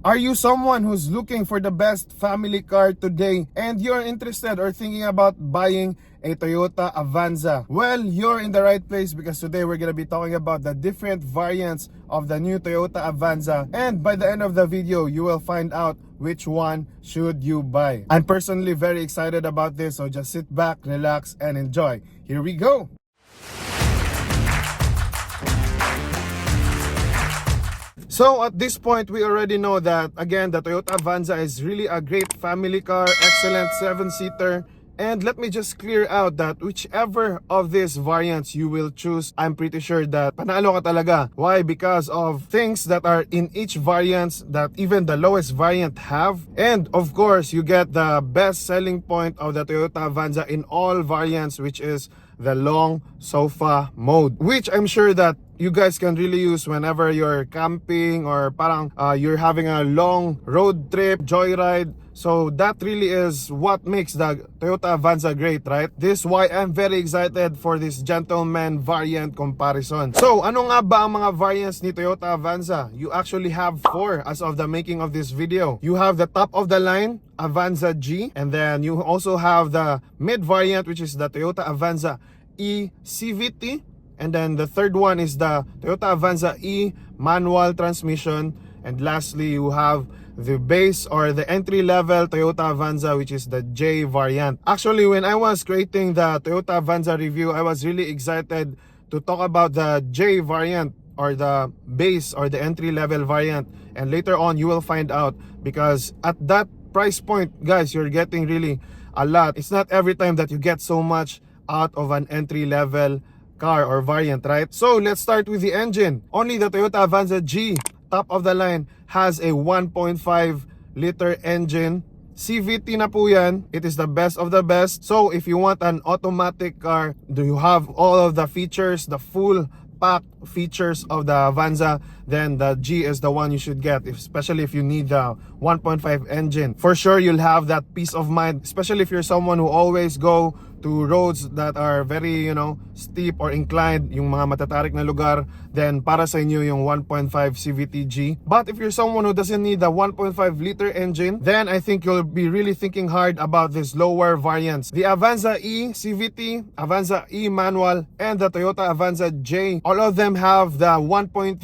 Are you someone who's looking for the best family car today and you're interested or thinking about buying a Toyota Avanza? Well, you're in the right place because today we're gonna be talking about the different variants of the new Toyota Avanza, and by the end of the video you will find out which one should you buy. I'm personally very excited about this, so just sit back, relax, and enjoy. Here we go! So at this point, we already know that, again, the Toyota Avanza is really a great family car, excellent 7-seater. And let me just clear out that whichever of these variants you will choose, I'm pretty sure that panalo ka talaga. Why? Because of things that are in each variant that even the lowest variant have. And of course, you get the best selling point of the Toyota Avanza in all variants, which is the long sofa mode, which I'm sure that you guys can really use whenever you're camping or parang you're having a long road trip, joyride. So that really is what makes the Toyota Avanza great, right? This is why I'm very excited for this gentleman variant comparison. So ano nga ba ang mga variants ni Toyota Avanza? You actually have 4 as of the making of this video. You have the top of the line Avanza G, and then you also have the mid variant, which is the Toyota Avanza E CVT. And then the third one is the Toyota Avanza E manual transmission. And lastly, you have the base or the entry-level Toyota Avanza, which is the J variant. Actually, when I was creating the Toyota Avanza review, I was really excited to talk about the J variant or the base or the entry-level variant. And later on, you will find out, because at that price point, guys, you're getting really a lot. It's not every time that you get so much out of an entry-level car or variant, right? So let's start with the engine. Only the Toyota Avanza G, top of the line, has a 1.5 liter engine. CVT na po yan. It is the best of the best. So if you want an automatic car, do you have all of the features, the full pack features of the Avanza, then the G is the one you should get, especially if you need the 1.5 engine. For sure, you'll have that peace of mind, especially if you're someone who always go to roads that are very, steep or inclined, yung mga matatarik na lugar, then para sa inyo yung 1.5 CVT G. But if you're someone who doesn't need the 1.5 liter engine, then I think you'll be really thinking hard about these lower variants. The Avanza E CVT, Avanza E manual, and the Toyota Avanza J, all of them have the 1.3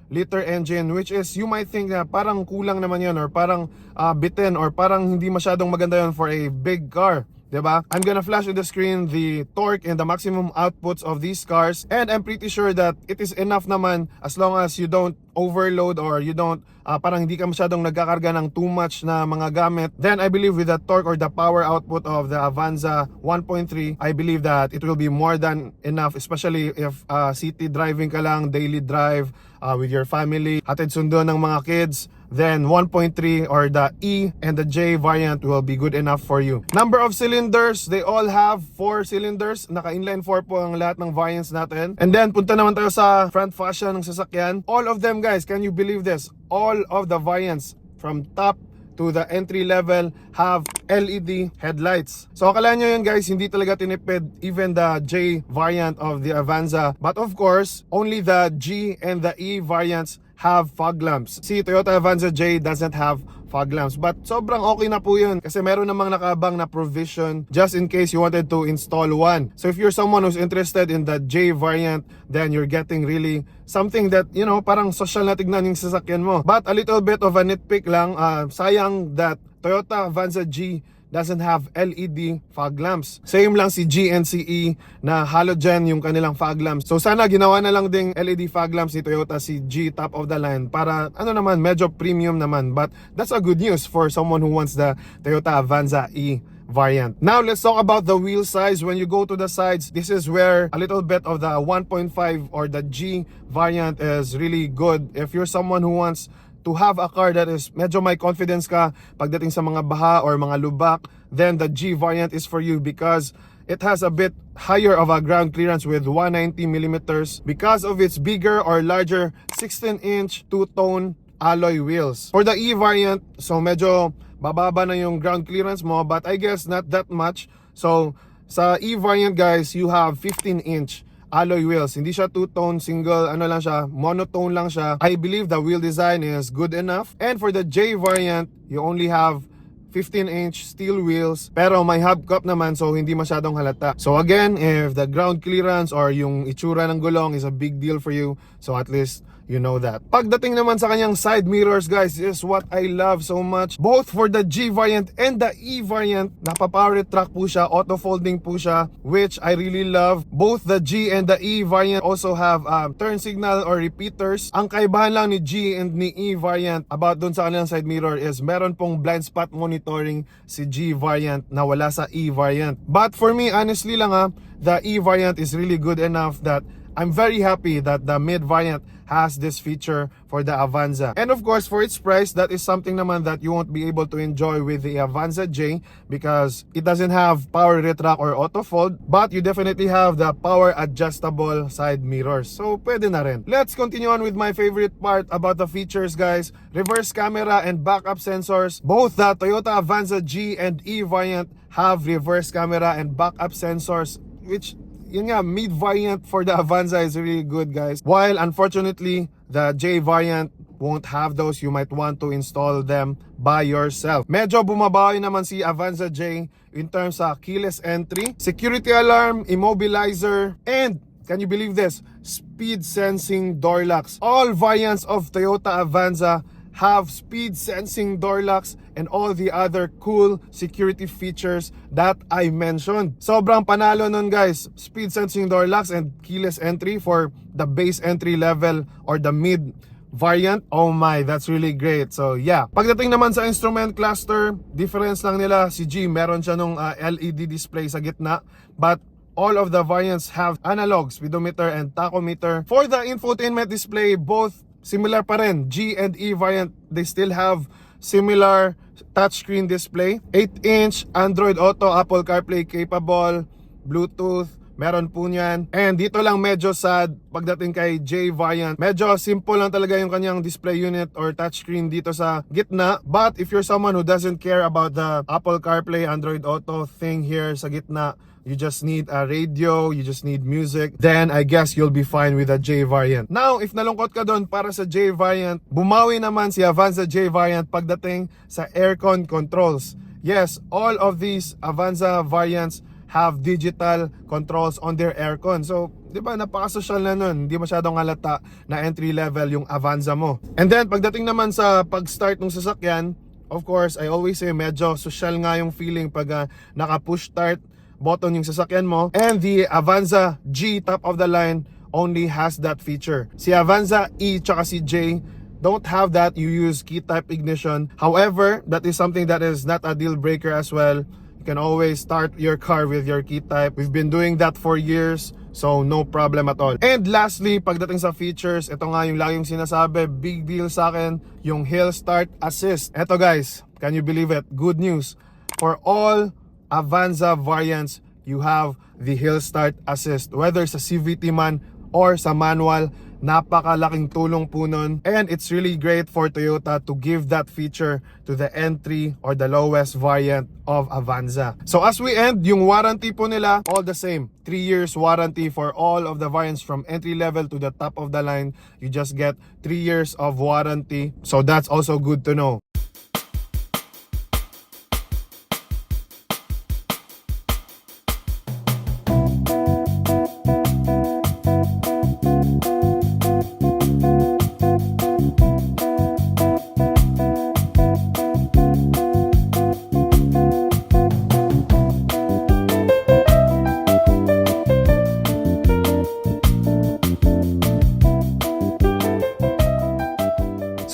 liter engine, which is, you might think na parang kulang naman yun, or parang bitin, or parang hindi masyadong maganda yun for a big car, diba? I'm gonna flash on the screen the torque and the maximum outputs of these cars, and I'm pretty sure that it is enough naman as long as you don't overload or you don't parang hindi ka masyadong nagkakarga ng too much na mga gamit. Then I believe with the torque or the power output of the Avanza 1.3, I believe that it will be more than enough, especially if city driving ka lang, daily drive with your family, hatid sundo ng mga kids. Then 1.3 or the E and the J variant will be good enough for you. Number of cylinders, they all have 4 cylinders. Naka-inline 4 po ang lahat ng variants natin. And then punta naman tayo sa front fascia ng sasakyan. All of them, guys, can you believe this? All of the variants from top to the entry level have LED headlights. So akala nyo yun, guys, hindi talaga tinipid even the J variant of the Avanza. But of course, only the G and the E variants have fog lamps. See, Toyota Avanza J doesn't have fog lamps, but sobrang okay na po yun kasi meron namang nakabang na provision just in case you wanted to install one. So if you're someone who's interested in the J variant, then you're getting really something that, parang social na tignan yung sasakyan mo. But a little bit of a nitpick lang, sayang that Toyota Avanza G doesn't have LED fog lamps. Same lang si G and si E na halogen yung kanilang fog lamps. So sana ginawa na lang ding LED fog lamps ni Toyota si G top of the line para naman medyo premium naman. But that's a good news for someone who wants the Toyota Avanza E variant. Now let's talk about the wheel size. When you go to the sides, this is where a little bit of the 1.5 or the G variant is really good. If you're someone who wants to have a car that is medyo may confidence ka pagdating sa mga baha or mga lubak, then the G variant is for you because it has a bit higher of a ground clearance with 190 millimeters because of its bigger or larger 16-inch two-tone alloy wheels. For the E variant, so medyo bababa na yung ground clearance mo, but I guess not that much. So sa E variant, guys, you have 15-inch alloy wheels. Hindi siya two-tone, single, ano lang siya, monotone lang siya. I believe the wheel design is good enough. And for the J variant, you only have 15-inch steel wheels, pero may hubcap naman, so hindi masyadong halata. So again, if the ground clearance or yung itsura ng gulong is a big deal for you, so at least you know that. Pagdating naman sa kanyang side mirrors, guys, is what I love so much. Both for the G variant and the E variant, napa-power retract po siya, auto folding po siya, which I really love. Both the G and the E variant also have turn signal or repeaters. Ang kaibahan lang ni G and ni E variant about dun sa kanilang side mirror is meron pong blind spot monitoring si G variant na wala sa E variant. But for me, honestly lang the E variant is really good enough that I'm very happy that the mid variant has this feature for the Avanza. And of course, for its price, that is something naman that you won't be able to enjoy with the Avanza J because it doesn't have power retract or auto fold, but you definitely have the power adjustable side mirrors. So, pwede na rin. Let's continue on with my favorite part about the features, guys. Reverse camera and backup sensors. Both the Toyota Avanza G and E variant have reverse camera and backup sensors, which yun nga, mid variant for the Avanza is really good, guys. While unfortunately, the J variant won't have those. You might want to install them by yourself. Medyo bumabawi naman si Avanza J in terms of keyless entry, security alarm, immobilizer, and can you believe this? Speed sensing door locks. All variants of Toyota Avanza have speed sensing door locks and all the other cool security features that I mentioned. Sobrang panalo nun, guys. Speed sensing door locks and keyless entry for the base entry level or the mid variant. Oh my, that's really great. So yeah, pagdating naman sa instrument cluster, difference lang nila, si G meron siya nung LED display sa gitna, but all of the variants have analog speedometer and tachometer. For the infotainment display, both similar pa rin. G and E variant, they still have similar touchscreen display. 8-inch Android Auto, Apple CarPlay capable, Bluetooth, meron po niyan. And dito lang medyo sad pagdating kay J variant. Medyo simple lang talaga yung kanyang display unit or touchscreen dito sa gitna. But if you're someone who doesn't care about the Apple CarPlay, Android Auto thing here sa gitna, you just need a radio, you just need music, then I guess you'll be fine with the J variant. Now, if nalungkot ka doon para sa J variant, bumawi naman si Avanza J variant pagdating sa aircon controls. Yes, all of these Avanza variants have digital controls on their aircon. So, di ba, napaka-social na nun. Hindi masyadong halata na entry level yung Avanza mo. And then, pagdating naman sa pag-start ng sasakyan, of course, I always say medyo social nga yung feeling pag naka-push start button yung sasakyan mo. And the Avanza G top of the line only has that feature. Si Avanza E tsaka si J don't have that. You use key type ignition. However, that is something that is not a deal breaker as well. You can always start your car with your key type. We've been doing that for years, so no problem at all. And lastly, pagdating sa features, ito nga yung laging sinasabi, big deal sa akin, yung Hill Start Assist. Ito, guys, can you believe it? Good news. For all Avanza variants, you have the Hill Start Assist. Whether sa CVT man or sa manual, napakalaking tulong po nun. And it's really great for Toyota to give that feature to the entry or the lowest variant of Avanza. So as we end, yung warranty po nila, all the same. 3 years warranty for all of the variants from entry level to the top of the line. You just get 3 years of warranty. So that's also good to know.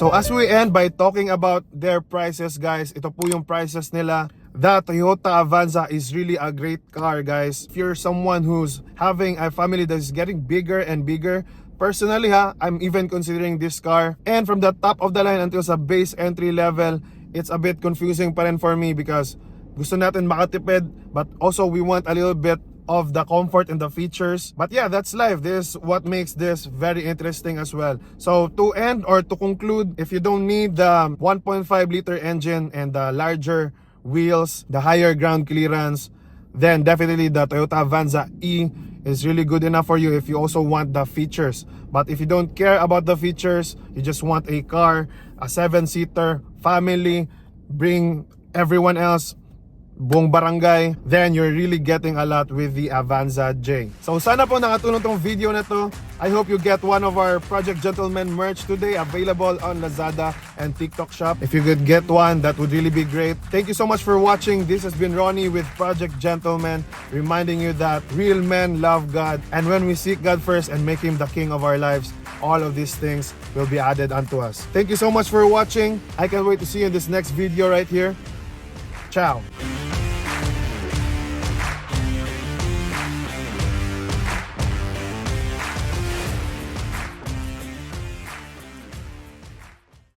So as we end by talking about their prices, guys, ito po yung prices nila. The Toyota Avanza is really a great car, guys. If you're someone who's having a family that is getting bigger and bigger, personally I'm even considering this car. And from the top of the line until sa base entry level, it's a bit confusing pa rin for me because gusto natin makatipid, but also we want a little bit of the comfort and the features. But yeah, that's life. This is what makes this very interesting as well. So to end or to conclude, if you don't need the 1.5 liter engine and the larger wheels, the higher ground clearance, then definitely the Toyota Avanza E is really good enough for you if you also want the features. But if you don't care about the features, you just want a car, a 7-seater, family, bring everyone else, buong barangay, then you're really getting a lot with the Avanza J. So sana po nakatulong tong video na to. I hope you get one of our Project Gentleman merch today, available on Lazada and TikTok shop. If you could get one, that would really be great. Thank you so much for watching. This has been Ronnie with Project Gentleman, reminding you that real men love God, and when we seek God first and make Him the King of our lives, all of these things will be added unto us. Thank you so much for watching. I can't wait to see you in this next video right here. Ciao.